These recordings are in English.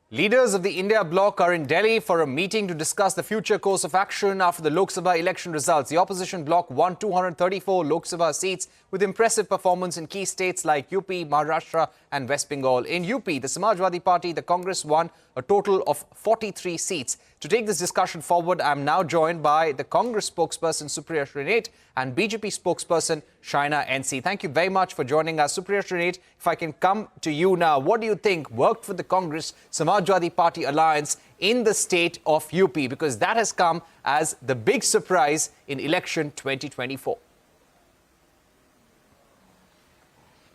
Leaders of the India bloc are in Delhi for a meeting to discuss the future course of action after the Lok Sabha election results. The opposition bloc won 234 Lok Sabha seats with impressive performance in key states like UP, Maharashtra and West Bengal. In UP, the Samajwadi Party, the Congress won a total of 43 seats. To take this discussion forward, I am now joined by the Congress spokesperson Supriya Shrinate and BJP spokesperson Shaina NC. Thank you very much for joining us. Supriya Shrinate, if I can come to you now, what do you think worked for the Congress Samajwadi Party alliance in the state of UP? Because that has come as the big surprise in election 2024.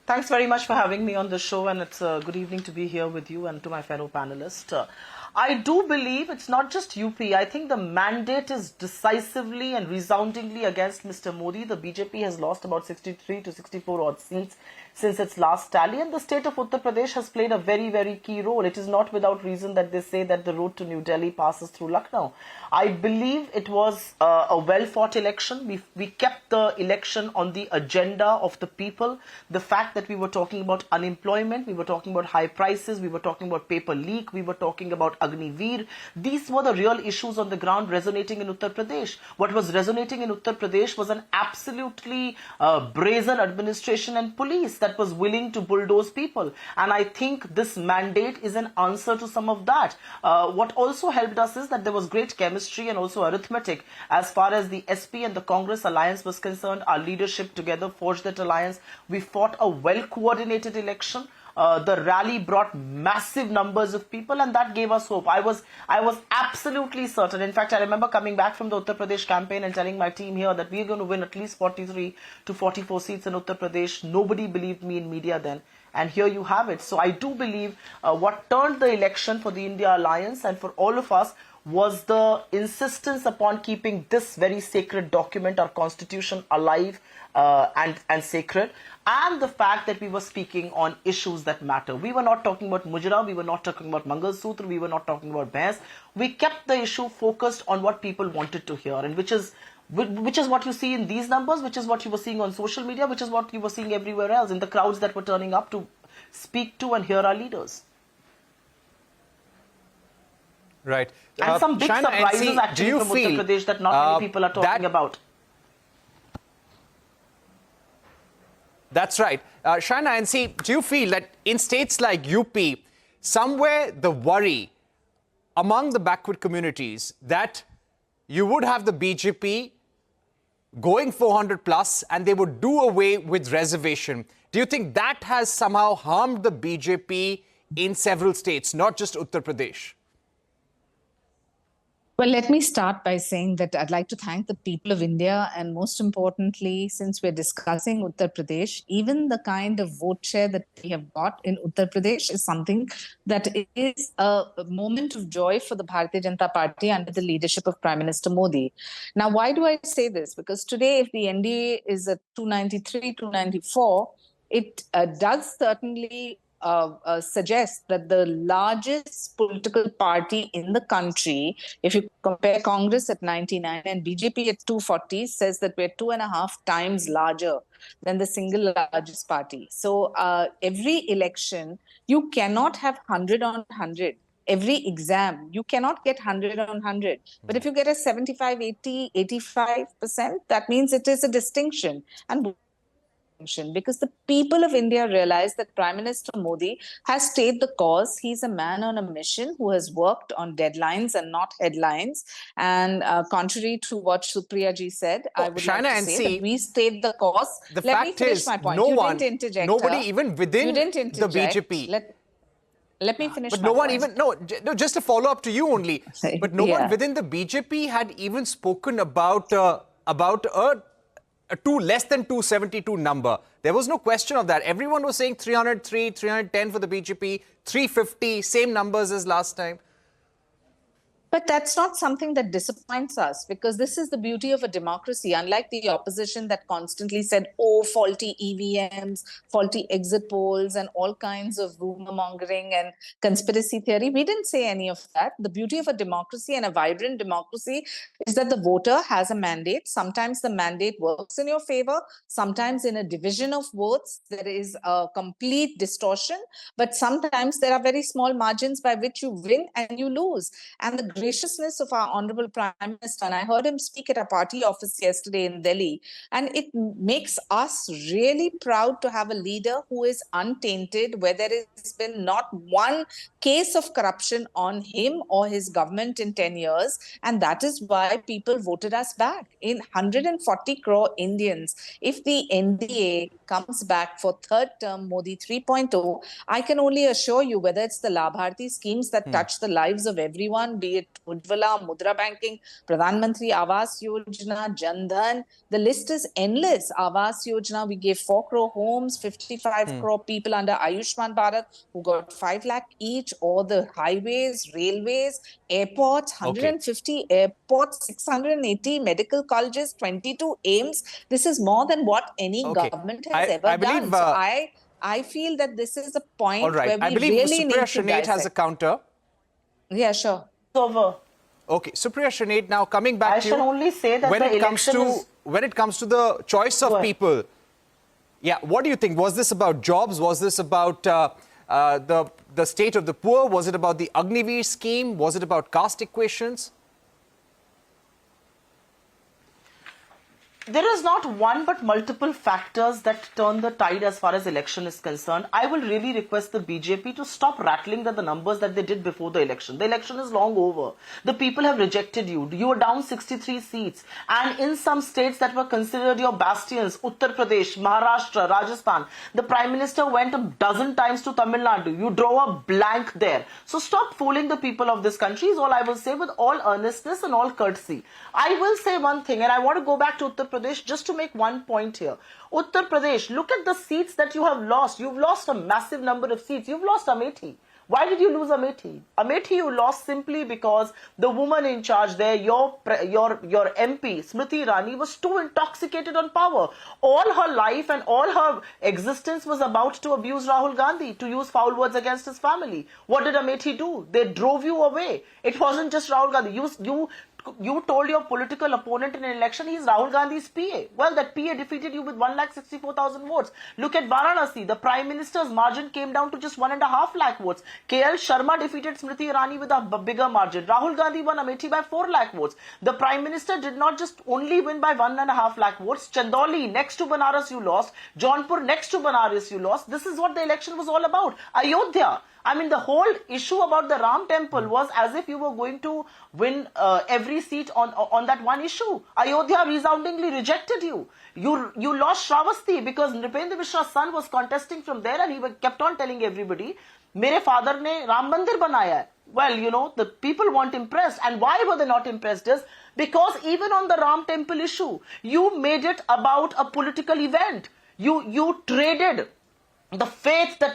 Thanks very much for having me on the show, and it's a good evening to be here with you and to my fellow panelists. I do believe it's not just UP. I think the mandate is decisively and resoundingly against Mr. Modi. The BJP has lost about 63 to 64 odd seats since its last tally, and the state of Uttar Pradesh has played a very, very key role. It is not without reason that they say that the road to New Delhi passes through Lucknow. I believe it was a well-fought election. We kept the election on the agenda of the people. The fact that we were talking about unemployment, we were talking about high prices, we were talking about paper leak, we were talking about Agniveer. These were the real issues on the ground resonating in Uttar Pradesh. What was resonating in Uttar Pradesh was an absolutely brazen administration and police that was willing to bulldoze people. And I think this mandate is an answer to some of that. What also helped us is that there was great chemistry and also arithmetic as far as the SP and the Congress alliance was concerned. Our leadership together forged that alliance. We fought a well-coordinated election. The rally brought massive numbers of people, and that gave us hope. I was absolutely certain. In fact, I remember coming back from the Uttar Pradesh campaign and telling my team here that we're going to win at least 43 to 44 seats in Uttar Pradesh. Nobody believed me in media then. And here you have it. So I do believe what turned the election for the India Alliance and for all of us was the insistence upon keeping this very sacred document, our constitution, alive and sacred, and the fact that we were speaking on issues that matter. We were not talking about Mujra, we were not talking about Mangal Sutra, we were not talking about Bhains. We kept the issue focused on what people wanted to hear, and which is what you see in these numbers, which is what you were seeing on social media, which is what you were seeing everywhere else in the crowds that were turning up to speak to and hear our leaders. Right. And some big Shaina surprises NC, actually from Uttar Pradesh that not many people are talking about. That's right. Shaina NC, do you feel that in states like UP, somewhere the worry among the backward communities that you would have the BJP going 400 plus and they would do away with reservation? Do you think that has somehow harmed the BJP in several states, not just Uttar Pradesh? Well, let me start by saying that I'd like to thank the people of India, and most importantly, since we're discussing Uttar Pradesh, even the kind of vote share that we have got in Uttar Pradesh is something that is a moment of joy for the Bharatiya Janata Party under the leadership of Prime Minister Modi. Now, why do I say this? Because today, if the NDA is at 293, 294, it does certainly suggest that the largest political party in the country, if you compare Congress at 99 and BJP at 240, says that we're 2.5 times larger than the single largest party. So every election, you cannot have 100 on 100. Every exam, you cannot get 100 on 100. But if you get a 75, 80, 85%, that means it is a distinction. And because the people of India realize that Prime Minister Modi has stayed the cause. He's a man on a mission who has worked on deadlines and not headlines. And contrary to what Supriya ji said, I would Shaina like to say that we stayed the cause. The Let me fact finish is, my point. no You one, didn't interject. nobody even within the BJP. Let me finish but my no one point. even, no, just a follow up to you only. But no one within the BJP had even spoken about a less than 272 number. There was no question of that. Everyone was saying 303, 310 for the BJP, 350, same numbers as last time. But that's not something that disappoints us, because this is the beauty of a democracy. Unlike the opposition that constantly said, oh, faulty EVMs, faulty exit polls, and all kinds of rumor mongering and conspiracy theory, we didn't say any of that. The beauty of a democracy and a vibrant democracy is that the voter has a mandate. Sometimes the mandate works in your favor. Sometimes in a division of votes, there is a complete distortion. But sometimes there are very small margins by which you win and you lose. And the graciousness of our Honorable Prime Minister, and I heard him speak at a party office yesterday in Delhi, and it makes us really proud to have a leader who is untainted, where there has been not one case of corruption on him or his government in 10 years. And that is why people voted us back. In 140 crore Indians, if the NDA comes back for third term Modi 3.0, I can only assure you, whether it's the Labharti schemes that touch the lives of everyone, be it Ujjwala, Mudra Banking, Pradhan Mantri Awas Yojana, Jan Dhan, the list is endless. Awas Yojana, we gave 4 crore homes, 55 crore people under Ayushman Bharat who got 5 lakh each, or the highways, railways, airports, 150 airports, 680 medical colleges, 22 AIMS. This is more than what any government has ever done. So I feel that this is a point where we really need to Supriya Shrinate has a counter. Yeah, sure. Over. Okay, Supriya Shrinate, now coming back to you. I shall only say that when it comes to the choice of people, yeah, what do you think? Was this about jobs? Was this about the state of the poor? Was it about the Agniveer scheme? Was it about caste equations? There is not one but multiple factors that turn the tide as far as election is concerned. I will really request the BJP to stop rattling the numbers that they did before the election. The election is long over. The people have rejected you. You are down 63 seats. And in some states that were considered your bastions, Uttar Pradesh, Maharashtra, Rajasthan, the Prime Minister went a dozen times to Tamil Nadu. You draw a blank there. So stop fooling the people of this country is all I will say, with all earnestness and all courtesy. I will say one thing, and I want to go back to Uttar Pradesh just to make one point here. Uttar Pradesh, look at the seats that you have lost. You've lost a massive number of seats. You've lost Amethi. Why did you lose Amethi? Amethi you lost simply because the woman in charge there, your MP, Smriti Irani, was too intoxicated on power. All her life and all her existence was about to abuse Rahul Gandhi, to use foul words against his family. What did Amethi do? They drove you away. It wasn't just Rahul Gandhi. You told your political opponent in an election he's Rahul Gandhi's PA. Well, that PA defeated you with 1,64,000 votes. Look at Varanasi. The Prime Minister's margin came down to just 1.5 lakh votes. KL Sharma defeated Smriti Irani with a bigger margin. Rahul Gandhi won Amethi by 4 lakh votes. The Prime Minister did not just only win by 1.5 lakh votes. Chandauli, next to Banaras, you lost. Jaunpur, next to Banaras, you lost. This is what the election was all about. Ayodhya. I mean, the whole issue about the Ram temple was as if you were going to win every seat on that one issue. Ayodhya resoundingly rejected you. You lost Shravasti because Nripendra Mishra's son was contesting from there, and he kept on telling everybody, mere father ne Ram Mandir banaya hai. Well, you know, the people weren't impressed. And why were they not impressed is because even on the Ram temple issue, you made it about a political event. You traded the faith that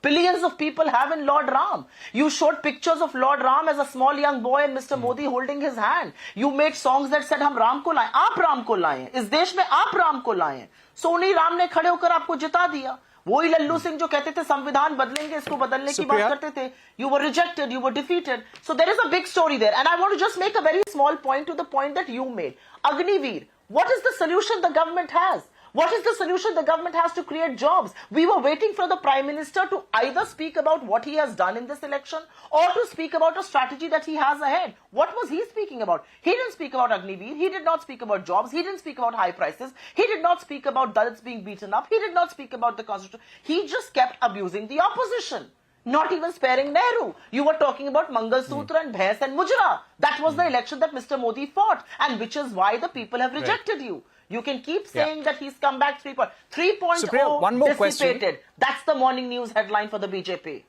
billions of people have in Lord Ram. You showed pictures of Lord Ram as a small young boy and Mr. Modi holding his hand. You made songs that said, "Hum Ram ko laye, aap Ram ko laye, is desh mein aap Ram ko laye." So उन्हीं राम ने खड़े होकर आपको जिता दिया. वही लल्लू सिंह जो कहते थे संविधान बदलेंगे, इसको बदलने की बात करते थे. You were rejected, you were defeated. So there is a big story there. And I want to just make a very small point to the point that you made. Agniveer, what is the solution the government has? What is the solution the government has to create jobs? We were waiting for the Prime Minister to either speak about what he has done in this election or to speak about a strategy that he has ahead. What was he speaking about? He didn't speak about Agniveer. He did not speak about jobs. He didn't speak about high prices. He did not speak about Dalits being beaten up. He did not speak about the constitution. He just kept abusing the opposition. Not even sparing Nehru. You were talking about Mangal Sutra and Bhains and Mujra. That was the election that Mr. Modi fought, and which is why the people have rejected you. You can keep saying that he's come back 3.0. 3.0 one more dissipated. question. That's the morning news headline for the BJP.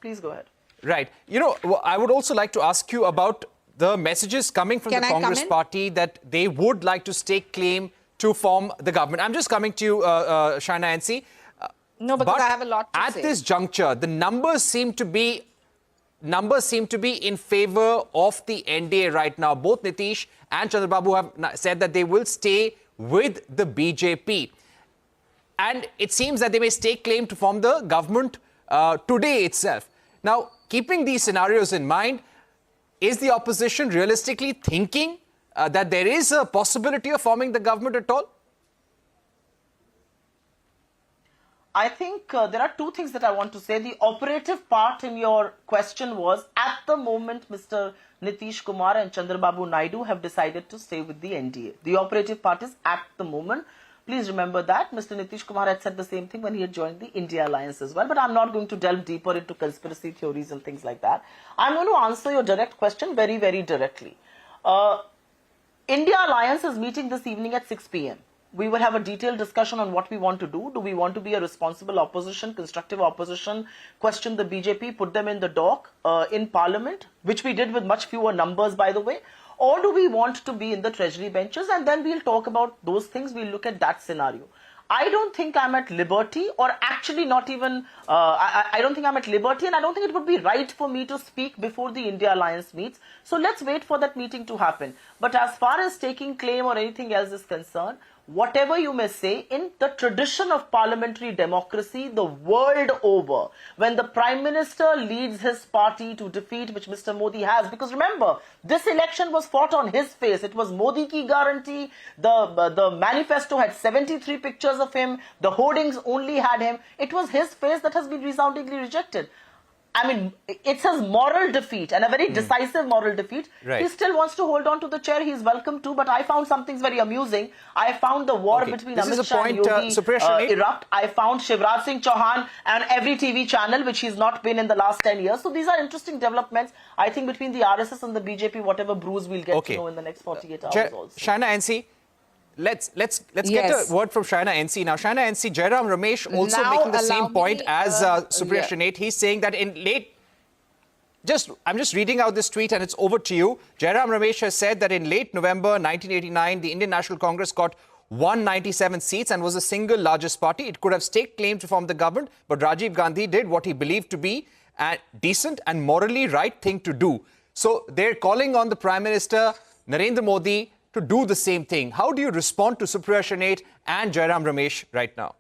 Please go ahead. Right. You know, I would also like to ask you about the messages coming from the Congress party that they would like to stake claim to form the government. I'm just coming to you, Shaina NC. No, because I have a lot to say. At this juncture, the numbers seem to be numbers seem to be in favor of the NDA right now. Both Nitish and Chandrababu have said that they will stay with the BJP. And it seems that they may stake claim to form the government today itself. Now, keeping these scenarios in mind, is the opposition realistically thinking that there is a possibility of forming the government at all? I think there are two things that I want to say. The operative part in your question was, at the moment, Mr. Nitish Kumar and Chandrababu Naidu have decided to stay with the NDA. The operative part is at the moment. Please remember that. Mr. Nitish Kumar had said the same thing when he had joined the India Alliance as well. But I'm not going to delve deeper into conspiracy theories and things like that. I'm going to answer your direct question very, very directly. India Alliance is meeting this evening at 6 p.m. We will have a detailed discussion on what we want to do. Do we want to be a responsible opposition, constructive opposition, question the BJP, put them in the dock in Parliament, which we did with much fewer numbers, by the way? Or do we want to be in the treasury benches? And then we'll talk about those things. We'll look at that scenario. I don't think I'm at liberty, or actually not even, I don't think I'm at liberty, and I don't think it would be right for me to speak before the India Alliance meets. So let's wait for that meeting to happen. But as far as taking claim or anything else is concerned, whatever you may say, in the tradition of parliamentary democracy, the world over, when the Prime Minister leads his party to defeat, which Mr. Modi has, because remember, this election was fought on his face. It was Modi ki guarantee. The manifesto had 73 pictures of him. The hoardings only had him. It was his face that has been resoundingly rejected. I mean, it's his moral defeat, and a very decisive moral defeat. Right. He still wants to hold on to the chair. He's welcome to, but I found something very amusing. I found the war between Amit Shah and Yogi erupt. I found Shivraj Singh Chauhan and every TV channel, which he's not been in the last 10 years. So these are interesting developments. I think between the RSS and the BJP, whatever bruise we'll get to know in the next 48 hours also. Shaina NC. Let's get a word from Shaina NC now. Shaina NC, Jairam Ramesh also making the same point as Supriya Shrinate. He's saying that in late, I'm just reading out this tweet and it's over to you. Jairam Ramesh has said that in late November 1989, the Indian National Congress got 197 seats and was the single largest party. It could have staked claim to form the government, but Rajiv Gandhi did what he believed to be a decent and morally right thing to do. So they're calling on the Prime Minister, Narendra Modi, to do the same thing. How do you respond to Supriya Shrinate and Jairam Ramesh right now?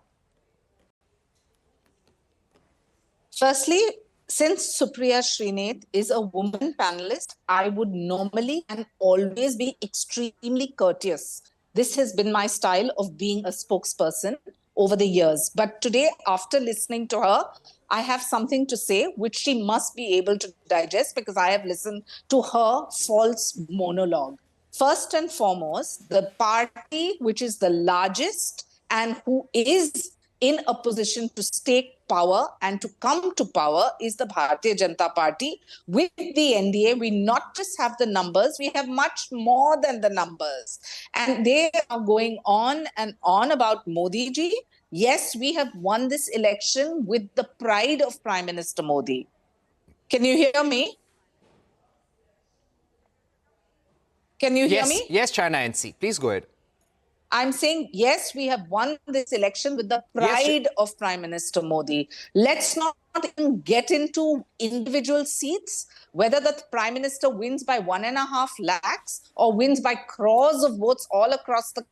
Firstly, since Supriya Shrinate is a woman panelist, I would normally and always be extremely courteous. This has been my style of being a spokesperson over the years. But today, after listening to her, I have something to say which she must be able to digest, because I have listened to her false monologue. First and foremost, the party which is the largest and who is in a position to stake power and to come to power is the Bharatiya Janata Party. With the NDA, we not just have the numbers, we have much more than the numbers. And they are going on and on about Modi ji. Yes, we have won this election with the pride of Prime Minister Modi. Can you hear me? Can you hear me? Yes, Shaina NC. Please go ahead. I'm saying, yes, we have won this election with the pride of Prime Minister Modi. Let's not even get into individual seats, whether the Prime Minister wins by 1.5 lakhs or wins by crores of votes all across the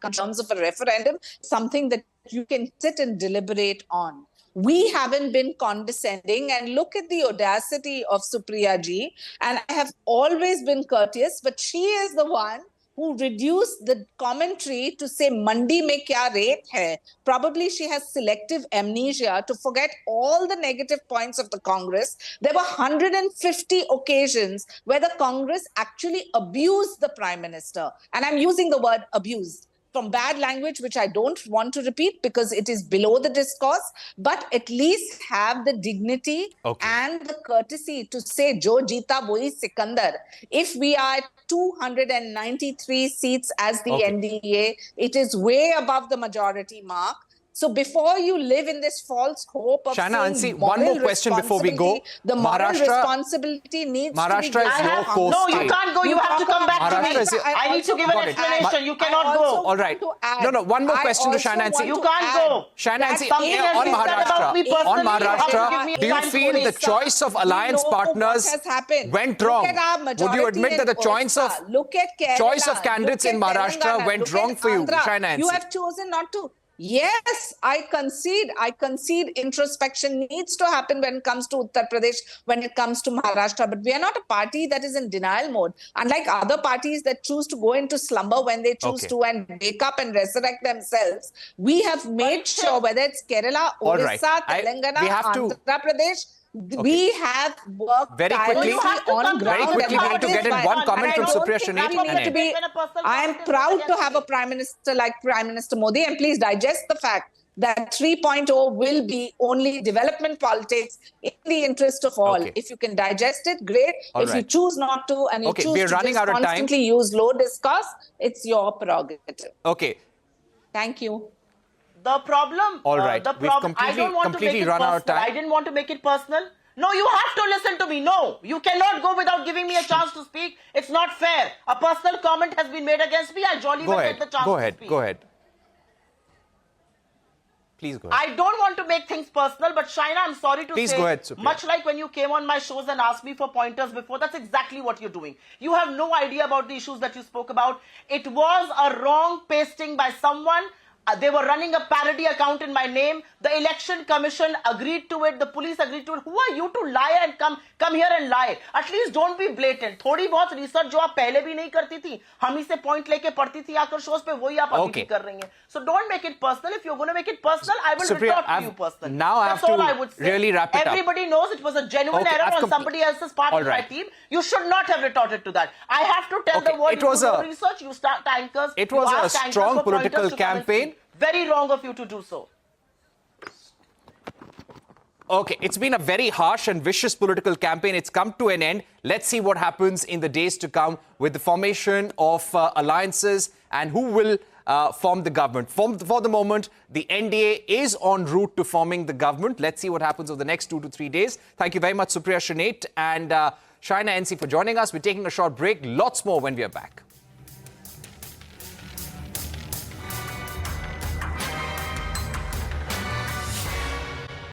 country in terms of a referendum, something that you can sit and deliberate on. We haven't been condescending, and look at the audacity of Supriya ji. And I have always been courteous, but she is the one who reduced the commentary to say mandi mein kya rate hai. Probably she has selective amnesia to forget all the negative points of the Congress. There were 150 occasions where the Congress actually abused the Prime Minister. And I'm using the word abused from bad language, which I don't want to repeat because it is below the discourse, but at least have the dignity and the courtesy to say, Jo Jeeta Wohi Sikandar. If we are at 293 seats as the NDA, it is way above the majority mark. So before you live in this false hope of Shaina saying NC, one more question before we go. the moral responsibility needs Maharashtra to be is your given. co-state. No, you can't go. You have to come back to me. Maharashtra is your- I need to give an Got it. explanation. You cannot go. All right. No, one more question to Shaina NC. You can't go. Shaina NC, Something has on been said about me Maharashtra, personally. on You have to Maharashtra, give me do you time to feel the respond. choice of alliance partners went wrong? Would you admit that the choice of candidates in Maharashtra went wrong for you, Shaina NC? You have chosen not to. Yes, I concede introspection needs to happen when it comes to Uttar Pradesh, when it comes to Maharashtra. But we are not a party that is in denial mode. Unlike other parties that choose to go into slumber when they choose to and wake up and resurrect themselves, we have made sure, whether it's Kerala, Odisha, Telangana, Andhra Pradesh, we have worked very quickly on ground. Very quickly, we need to get in one comment from Supriya Shrinate and I am proud to have a Prime Minister like Prime Minister Modi, and please digest the fact that 3.0 will be only development politics in the interest of all. If you can digest it, great. If you choose not to, and you choose to just constantly use low discourse, it's your prerogative. Okay. Thank you. The problem, all right, the problem, I don't want to make it personal. I didn't want to make it personal. No, you have to listen to me. No, you cannot go without giving me a chance to speak. It's not fair. A personal comment has been made against me. I jolly well get the chance to speak. Go ahead. Please go ahead. I don't want to make things personal, but Shaina, I'm sorry to say, go ahead, Supriya. Much like when you came on my shows and asked me for pointers before, that's exactly what you're doing. You have no idea about the issues that you spoke about. It was a wrong pasting by someone. They were running a parody account in my name. The election commission agreed to it. The police agreed to it. Who are you to lie and come here and lie? At least don't be blatant. थोड़ी बहुत research जो आप पहले भी नहीं करती थी, हम ही से point लेके पढ़ती थी आकर shows पे, वही आप अभी भी कर रही हैं. So don't make it personal. If you're going to make it personal, I will retort to you personally. Now I have to really wrap it up. Everybody knows it was a genuine error on somebody else's part of my team. You should not have retorted to that. I have to tell the world, you do research, you start anchors. It was a strong political campaign. Very wrong of you to do so. Okay, it's been a very harsh and vicious political campaign. It's come to an end. Let's see what happens in the days to come with the formation of alliances and who will form the government. For the moment, the NDA is en route to forming the government. Let's see what happens over the next 2 to 3 days. Thank you very much, Supriya Shrinate and Shaina NC, for joining us. We're taking a short break. Lots more when we are back.